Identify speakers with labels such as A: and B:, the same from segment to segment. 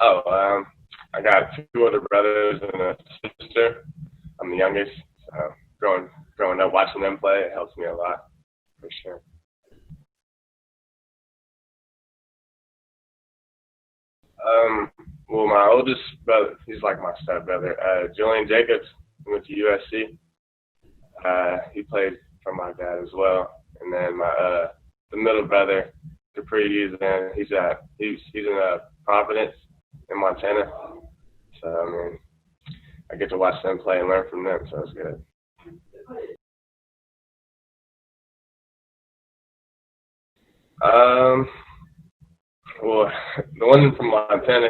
A: Oh, I got two older brothers and a sister. I'm the youngest. So growing up watching them play, it helps me a lot for sure. Um, well, my oldest brother, he's like my step brother. Julian Jacobs went to USC. He played for my dad as well. And then my the middle brother, Capri Uzan, he's in Providence in Montana. So I mean, I get to watch them play and learn from them. So it's good. Um, well, the one from Montana,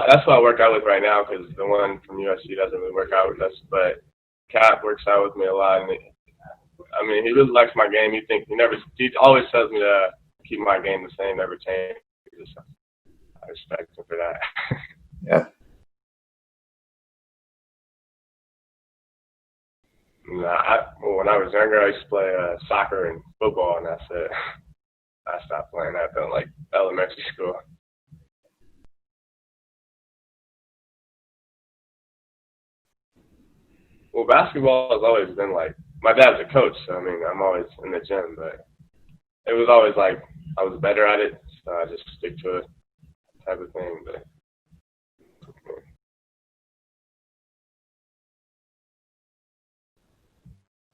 A: that's what I work out with right now because the one from USC doesn't really work out with us. But Cap works out with me a lot, and I mean, he really likes my game. He always tells me to keep my game the same, never change. So I respect him for that.
B: Yeah.
A: Well, when I was younger, I used to play soccer and football, and that's it. I stopped playing that though, like elementary school. Well, basketball has always been like my dad's a coach, so I mean, I'm always in the gym, but it was always like I was better at it, so I just stick to it type of thing. But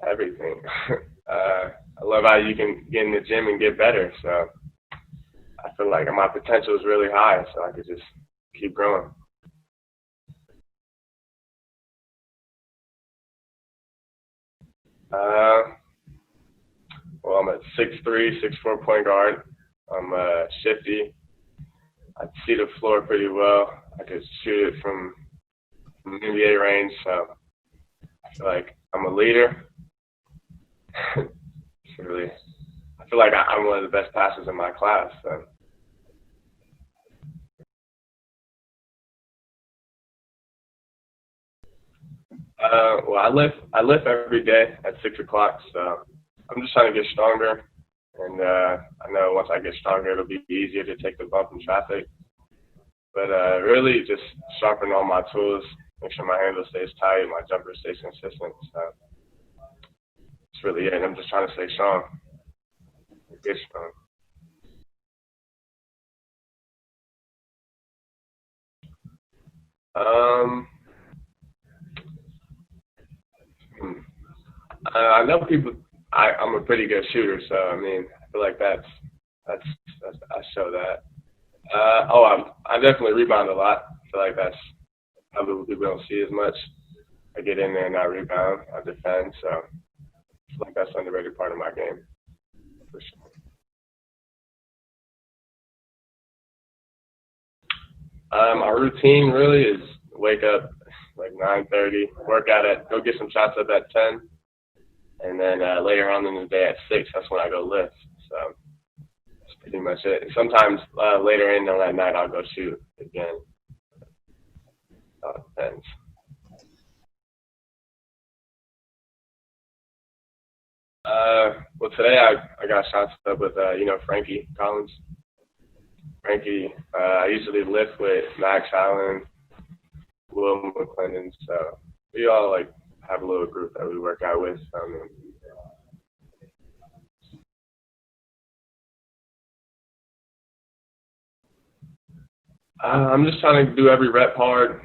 A: everything, I love how you can get in the gym and get better. So I feel like my potential is really high, so I could just keep growing. Uh, well, I'm a 6'3", 6'4" point guard. I'm shifty. I see the floor pretty well. I could shoot it from NBA range, so I feel like I'm a leader. It's really, I feel like I'm one of the best passers in my class. So. Well, I lift every day at 6 o'clock, so I'm just trying to get stronger. And I know once I get stronger, it'll be easier to take the bump in traffic. But really, just sharpen all my tools, make sure my handle stays tight, my jumper stays consistent. So it's really it. I'm just trying to stay strong, get strong. Um, hmm. I know people. I'm a pretty good shooter, so I mean, I feel like that's, that's I show that. I definitely rebound a lot. I feel like that's probably what people don't see as much. I get in there and I rebound, I defend, so I feel like that's an underrated part of my game for sure. My routine really is wake up like 9:30, work out go get some shots up at 10, and then later on in the day at 6, that's when I go lift. So that's pretty much it. Sometimes later in on that night I'll go shoot again. Depends. Well, today I got shots up with Frankie Collins. Frankie, I usually lift with Max Allen, Will McClendon. So we all like have a little group that we work out with. I'm just trying to do every rep hard,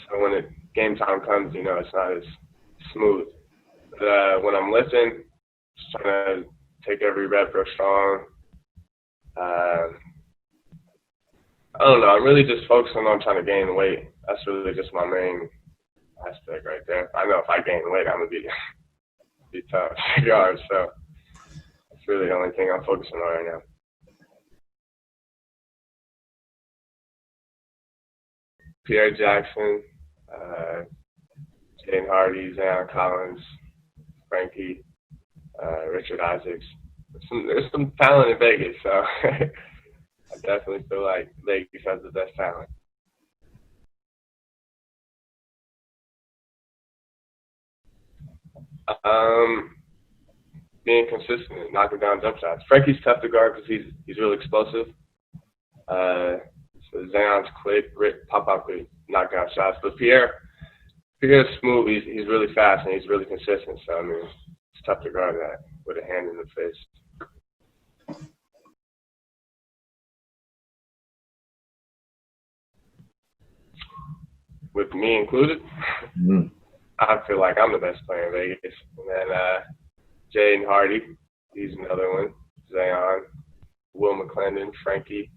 A: so when game time comes, it's not as smooth. But when I'm lifting, just trying to take every rep real strong. Uh, I don't know. I'm really just focusing on trying to gain weight. That's really just my main aspect right there. I know if I gain weight, I'm gonna be tough yards. So that's really the only thing I'm focusing on right now. Pierre Jackson, uh, Jaden Hardy, Zion Collins, Frankie, Richard Isaacs. There's some talent in Vegas, so I definitely feel like Vegas has the best talent. Um, Being consistent, knocking down jump shots. Frankie's tough to guard because he's real explosive. Uh, So Zion's quick, pop-up could knock down shots. But Pierre's smooth. He's really fast and he's really consistent. So, I mean, it's tough to guard that with a hand in the face. With me included, I feel like I'm the best player in Vegas. And then Jaden Hardy, he's another one. Zion, Will McClendon, Frankie,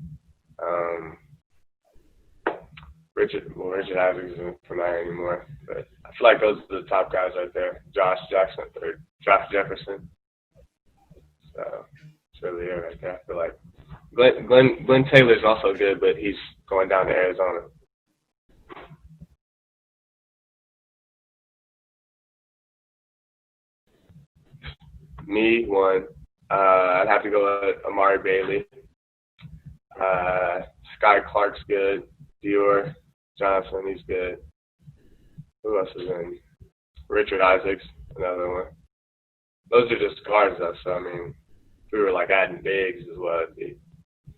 A: Richard Isaacs isn't from there anymore. But I feel like those are the top guys right there. Josh Jefferson. So it's really it right there. I feel like Glenn Taylor's also good, but he's going down to Arizona. Me, one. I'd have to go with Amari Bailey. Sky Clark's good. Dior Johnson, he's good. Who else is in? Richard Isaacs, another one. Those are just guards, though. So, I mean, if we were like adding bigs as well,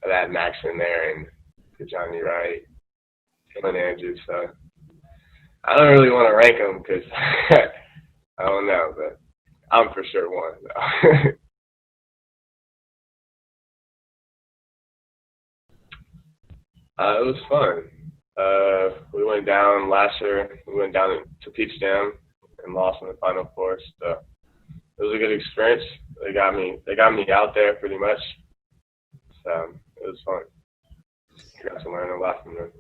A: I'd add Max in there and Johnny Wright, Dylan Andrews. So, I don't really want to rank them because I don't know, but I'm for sure one, though. It was fun. We went down last year. We went down to Peach Jam and lost in the Final Four. So it was a good experience. They got me out there pretty much. So it was fun. I got to learn a lot from them.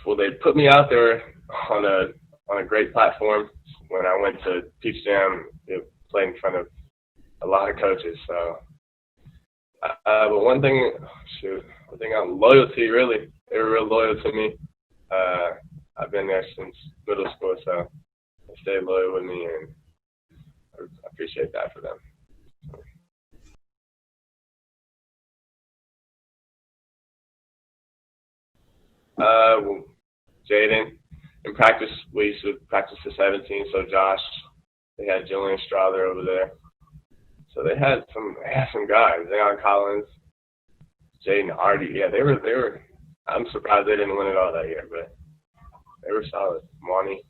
A: Well, they put me out there on a great platform. When I went to Peach Jam, it played in front of a lot of coaches. So, but one thing on loyalty, really, they were real loyal to me. I've been there since middle school, so they stayed loyal with me, and I appreciate that for them. Well, Jaden, in practice, we used to practice to 17, so Josh, they had Julian Strother over there. So they had some guys, Leon Collins, Jaden Hardy. Yeah, they were, I'm surprised they didn't win it all that year, but they were solid. Monty.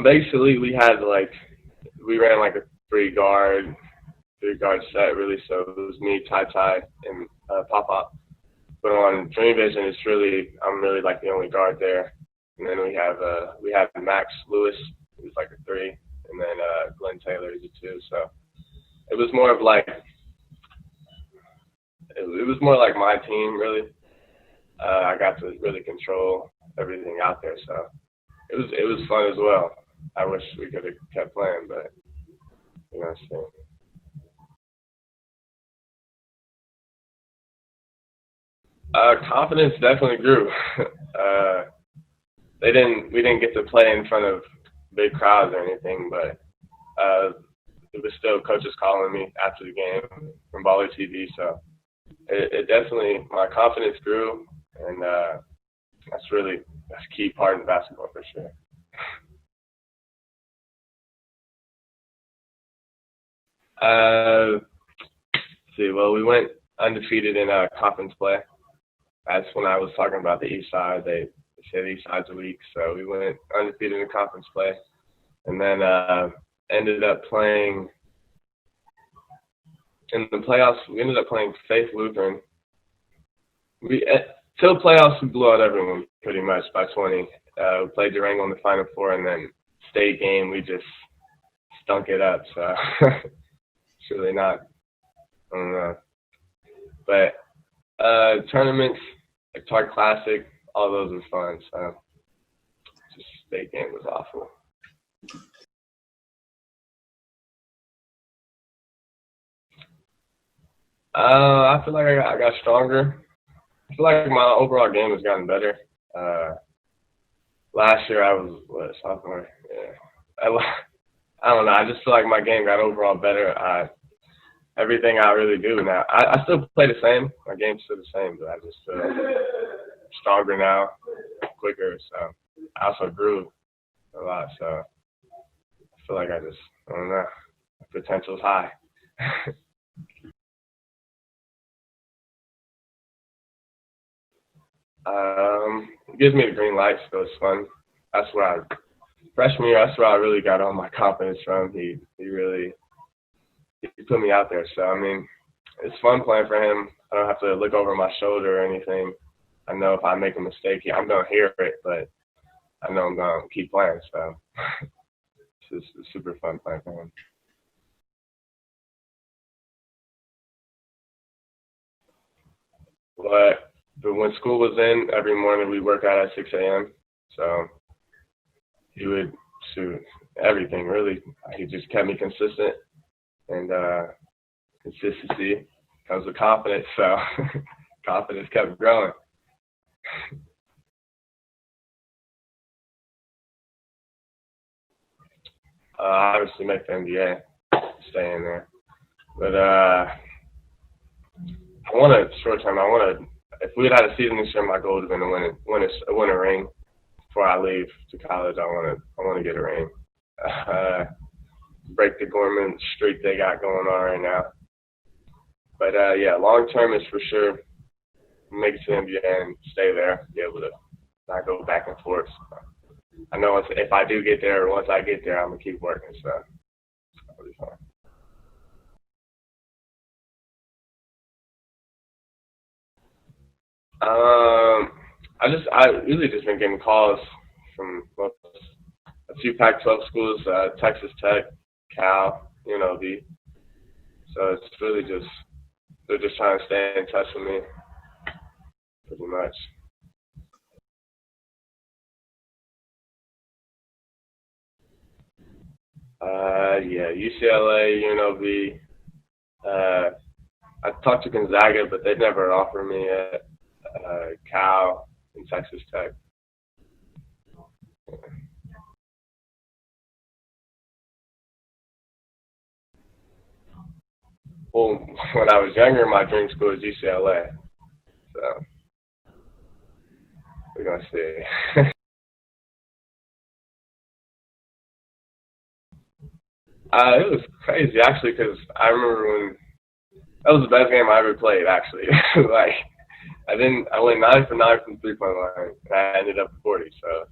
A: Basically, we ran like a three-guard set, really. So it was me, Ty, and Pop. But on Dream Vision, I'm really like the only guard there. And then we have Max Lewis, who's like a three, and then Glenn Taylor is a two. So it was more of like my team, really. I got to really control everything out there, so it was fun as well. I wish we could have kept playing, but you know what I'm saying. Confidence definitely grew. We didn't get to play in front of big crowds or anything, but it was still coaches calling me after the game from Baller TV, so it definitely, my confidence grew, and that's a key part in basketball for sure. Let's see, well, we went undefeated in conference play. That's when I was talking about the East Side. They said East Side's weak, so we went undefeated in conference play, and then ended up playing in the playoffs. We ended up playing Faith Lutheran. Till playoffs, we blew out everyone pretty much by 20. We played Durango in the Final Four, and then state game, we just stunk it up. So it's really not, I don't know. But tournaments, like Tart Classic, all those were fun. So just state game was awful. I feel like I got stronger. I feel like my overall game has gotten better. Last year I was sophomore. Yeah, I don't know. I just feel like my game got overall better. Everything I really do now. I still play the same. My game's still the same, but I just feel stronger now. quicker. So I also grew a lot. So I feel like I don't know, the potential's high. It gives me the green light, so it's fun. That's where freshman year, that's where I really got all my confidence from. He put me out there. So I mean, it's fun playing for him. I don't have to look over my shoulder or anything. I know if I make a mistake, I'm gonna hear it, but I know I'm gonna keep playing. So it's just super fun playing for him. But when school was in, every morning we work out at 6 a.m. So he would shoot everything really. He just kept me consistent, and consistency comes with confidence. So confidence kept growing. Obviously make the NBA, stay in there. But I want to short term. I want to. If we had a season this year, my goal would have been to win a ring before I leave to college. I want to get a ring. Break the Gorman streak they got going on right now. But yeah, long term is for sure make it to the NBA and stay there, be able to not go back and forth. I know if I do get there, once I get there, I'm gonna keep working. So that'll be fun. I really just been getting calls from a few Pac-12 schools, Texas Tech, Cal, UNLV. So it's really just they're just trying to stay in touch with me, pretty much. Yeah, UCLA, UNLV. Uh, I talked to Gonzaga, but they never offered me a Cal and Texas Tech. Well, when I was younger, my dream school was UCLA. So we're gonna see. It was crazy actually, because I remember when that was the best game I ever played. Actually, like I went 9 for 9 from 3 point line, and I ended up 40. So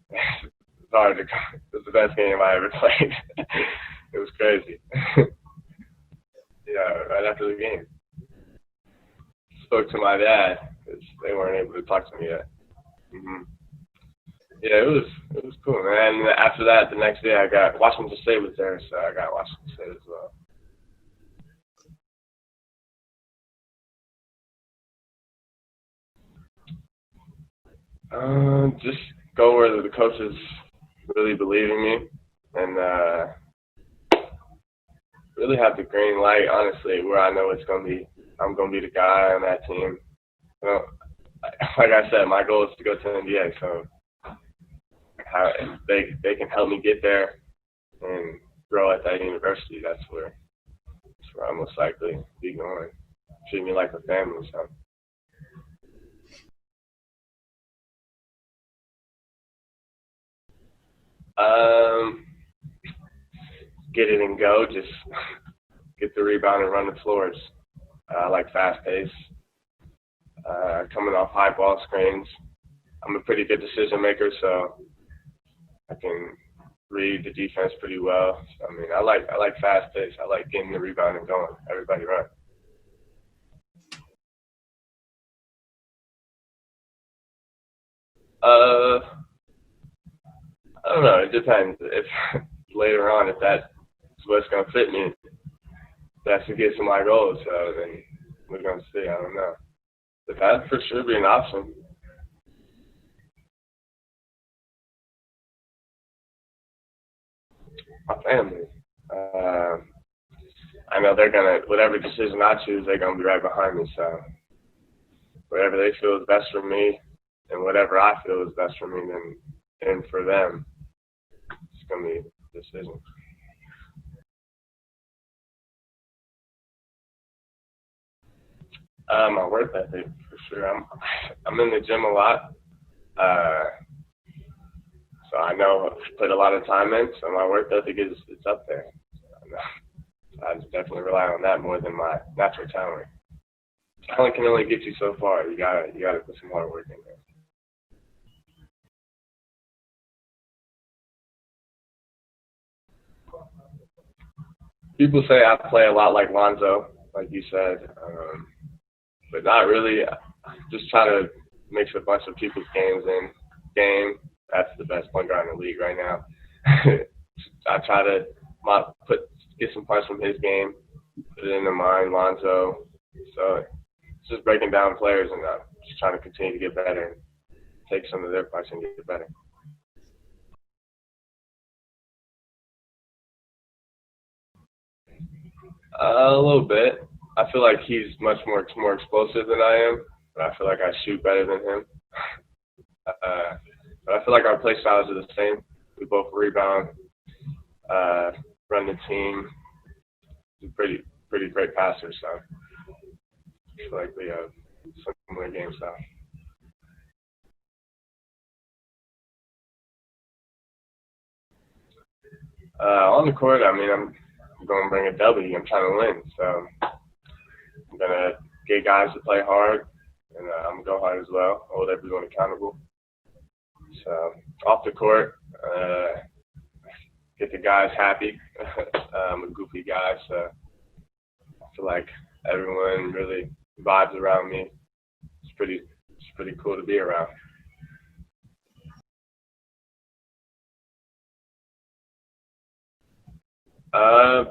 A: it's hard to. It was the best game I ever played. It was crazy. Yeah, right after the game, spoke to my dad because they weren't able to talk to me yet. Hmm. Yeah, it was cool, man. And after that, the next day I got Washington State was there, so I got Washington State as well. Just go where the coaches really believe in me, and really have the green light. Honestly, where I know I'm gonna be the guy on that team. You know, like I said, my goal is to go to the NBA. So if they can help me get there and grow at that university. That's where I'm most likely be going. Treat me like a family. So um, get it and go. Just get the rebound and run the floors. I like fast pace. Coming off high ball screens. I'm a pretty good decision maker, so I can read the defense pretty well. So, I mean, I like fast pace. I like getting the rebound and going. Everybody run. Uh, I don't know. It depends. If later on, if that's what's gonna fit me, that should get to my goals. So then we're gonna see. I don't know. But that for sure be an option. My family. Uh, I know they're gonna whatever decision I choose, they're gonna be right behind me. So whatever they feel is best for me, and whatever I feel is best for me, then for them, it's gonna be a decision. My work ethic for sure. I'm in the gym a lot, Uh, so I know I've put a lot of time in, so my work ethic is it's up there. I just definitely rely on that more than my natural talent. Talent can only get you so far. You gotta put some hard work in there. People say I play a lot like Lonzo, like you said, but not really. Just try to mix a bunch of people's games in. Game, that's the best point guard in the league right now. I try to get some parts from his game, put it into mine, Lonzo. So it's just breaking down players and just trying to continue to get better and take some of their parts and get better. A little bit. I feel like he's much more explosive than I am, but I feel like I shoot better than him. But I feel like our play styles are the same. We both rebound, run the team. We're pretty great passers, so I feel like we have similar game style. On the court, I mean, I'm going to bring a W. I'm trying to win, so I'm going to get guys to play hard, and I'm going to go hard as well, hold everyone accountable. So off the court, get the guys happy. I'm a goofy guy, so I feel like everyone really vibes around me. It's pretty cool to be around.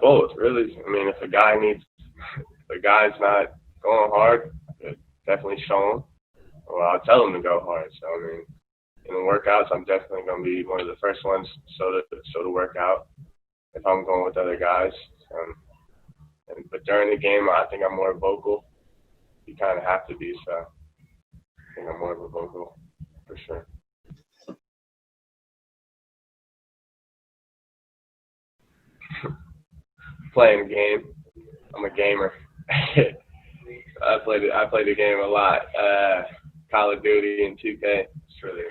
A: Both really. I mean, if a guy's not going hard, I could definitely show him, or I'll tell him to go hard. So I mean, in the workouts, I'm definitely going to be one of the first ones to work out if I'm going with other guys. But during the game, I think I'm more vocal. You kind of have to be, so I think I'm more of a vocal for sure. Playing a game. I'm a gamer. I play the game a lot. Call of Duty and 2K. It's really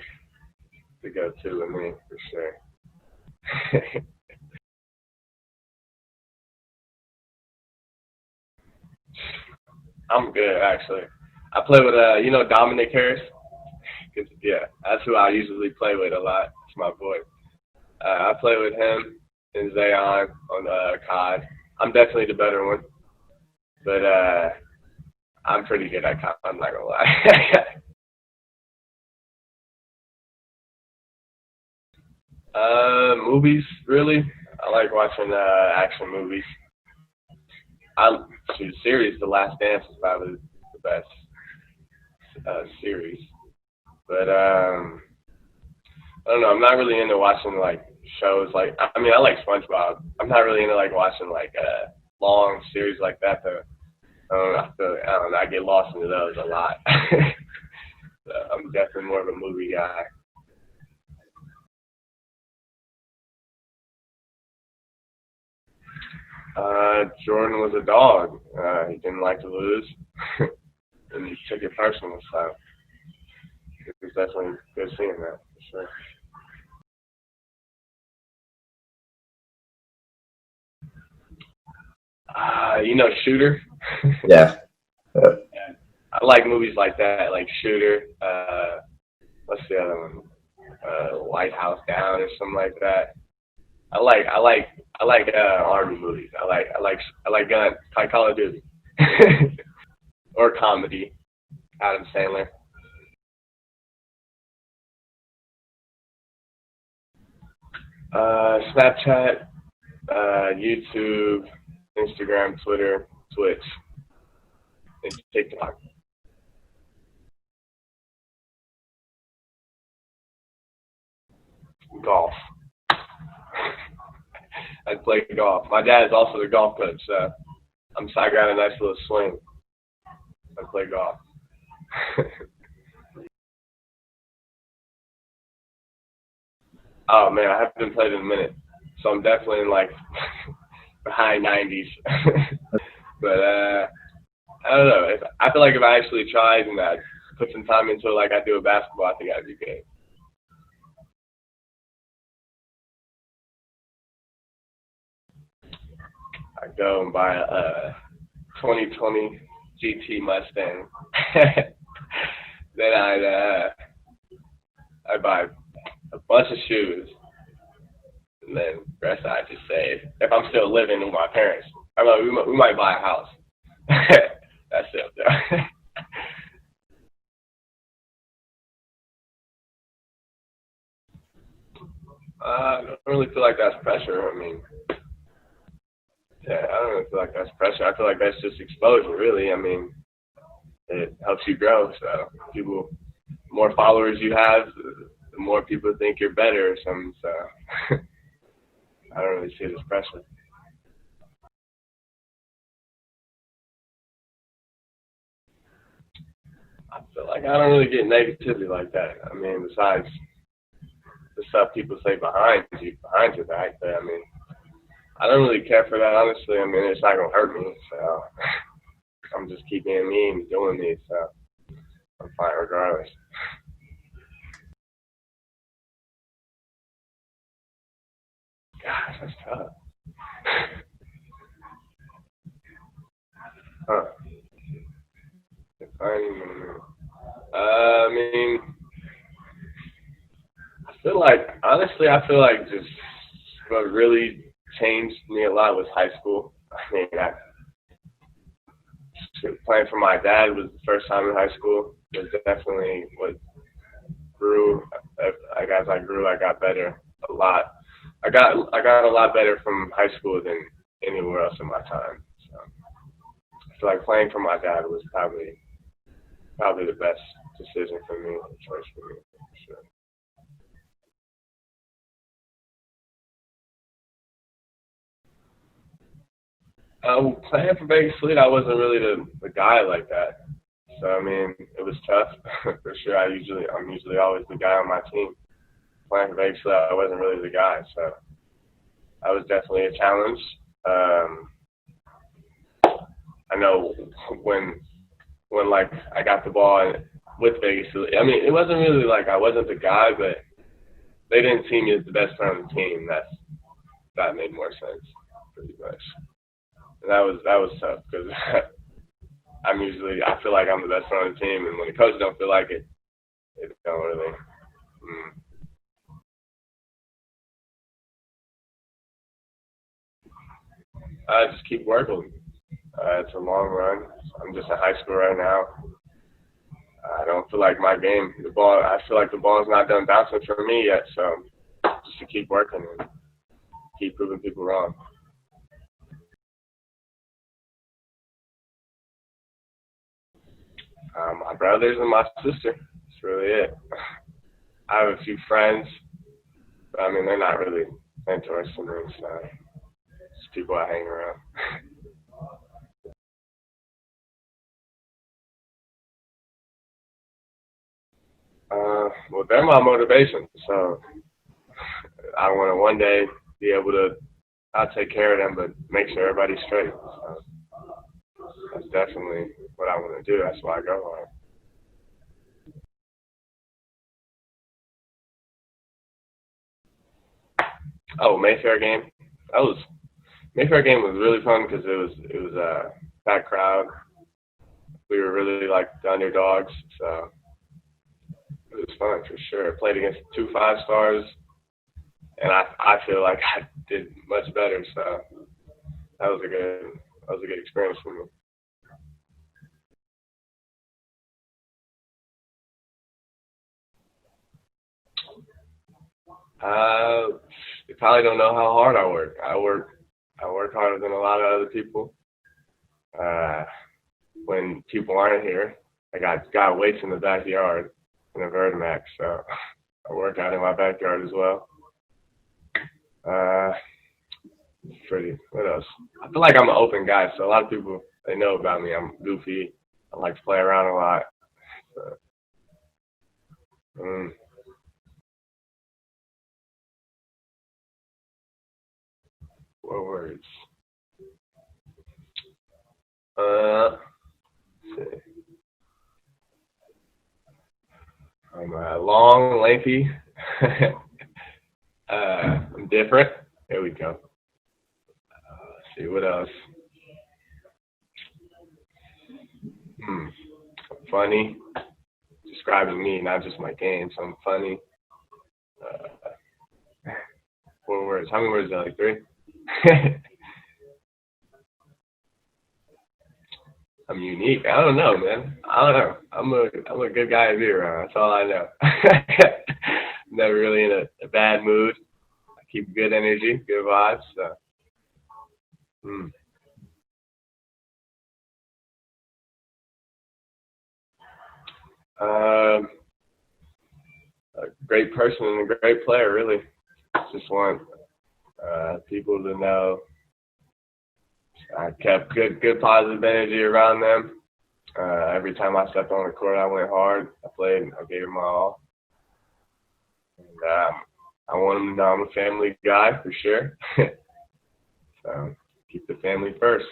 A: the go-to with me for sure. I'm good actually. I play with Dominic Harris. 'Cause, yeah, that's who I usually play with a lot. It's my boy. I play with him and Zayon on COD. I'm definitely the better one, but I'm pretty good at COD. I'm not gonna lie. Movies, really. I like watching action movies. I shoot series. The Last Dance is probably the best series, but I don't know. I'm not really into watching like shows. Like I mean, I like SpongeBob. I'm not really into like watching like long series like that. Though I don't know. I get lost into those a lot. So I'm definitely more of a movie guy. Jordan was a dog. He didn't like to lose, and he took it personal. So it was definitely good seeing that for sure. Shooter.
B: Yeah. Uh,
A: Yeah. I like movies like that, like Shooter. What's the other one? White House Down or something like that. I like army movies. I like gun, like Call of Duty, or comedy. Adam Sandler. Snapchat, YouTube, Instagram, Twitter, Twitch, and TikTok. Golf. I play golf. My dad is also the golf coach, so I got a nice little swing. I play golf. Oh man, I haven't played in a minute, so I'm definitely in like the high 90s. But I don't know. I feel like if I actually tried and I put some time into it, like I do with basketball, I think I'd be good. I go and buy a 2020 GT Mustang. Then I buy a bunch of shoes, and then the rest I just save. If I'm still living with my parents, I mean, we might buy a house. That's it, though. I don't really feel like that's pressure. I mean, yeah, I don't really feel like that's pressure. I feel like that's just exposure, really. I mean, it helps you grow. So, the more followers you have, the more people think you're better or something. So, I don't really see it as pressure. I feel like I don't really get negativity like that. I mean, besides the stuff people say behind your back, but I mean, I don't really care for that, honestly. I mean, it's not gonna hurt me, so I'm just keeping me and doing me, so I'm fine regardless. Gosh, that's tough. Huh. Defining. I mean, I feel like just what really changed me a lot was high school. I mean, playing for my dad was the first time in high school. It was definitely what grew. Like as I grew, I got better a lot. I got a lot better from high school than anywhere else in my time. So I feel like playing for my dad was probably the best decision for me, choice for me, for sure. Playing for Vegas Elite, I wasn't really the guy like that. So I mean, it was tough for sure. I'm usually always the guy on my team. Playing for Vegas Elite, I wasn't really the guy, so that was definitely a challenge. Um, I know when like I got the ball with Vegas Elite. I mean, it wasn't really like I wasn't the guy, but they didn't see me as the best player on the team. That made more sense, pretty much. And that was tough because I feel like I'm the best player on the team, and when the coaches don't feel like it, it don't really. Mm. I just keep working. It's a long run. I'm just in high school right now. I don't feel like my game, the ball. I feel like the ball's not done bouncing for me yet. So just to keep working and keep proving people wrong. My brothers and my sister. That's really it. I have a few friends, but I mean they're not really mentors to me. So just people I hang around. Well, they're my motivation. So I want to one day be able to. I'll take care of them, but make sure everybody's straight. So that's definitely what I want to do. That's why I go hard. Oh, Mayfair game. That was Mayfair game was really fun because it was a packed crowd. We were really like the underdogs, so it was fun for sure. Played against two 5 stars, and I feel like I did much better. So that was a good that was a good experience for me. Uh, you probably don't know how hard I work. I work harder than a lot of other people. Uh, when people aren't here, I got weights in the backyard in a Vertimax, so I work out in my backyard as well. Uh, pretty. What else? I feel like I'm an open guy, so a lot of people they know about me. I'm goofy. I like to play around a lot. So, mm, what words? Uh, let's see. I'm long, lengthy. I'm different. There we go. see what else. Funny. Describing me, not just my game. So I'm funny. 4 words. How many words is that? Like 3? I'm unique. I don't know, man. I don't know. I'm a good guy to be around. That's all I know. Never really in a bad mood. I keep good energy, good vibes. So. A great person and a great player, really. Just want people to know I kept good positive energy around them. Every time I stepped on the court, I went hard. I played. I gave it my all. And, I want them to know I'm a family guy for sure. So keep the family first.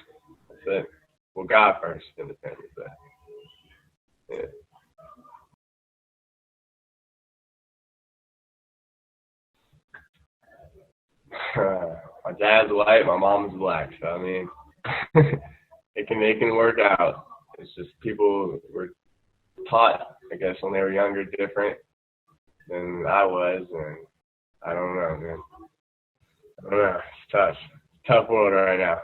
A: That's it. Well, God first, then the family. But yeah. My dad's white, my mom's black. So I mean, it can work out. It's just people were taught, I guess, when they were younger, different than I was, and I don't know, man. I don't know. It's tough. Tough world right now.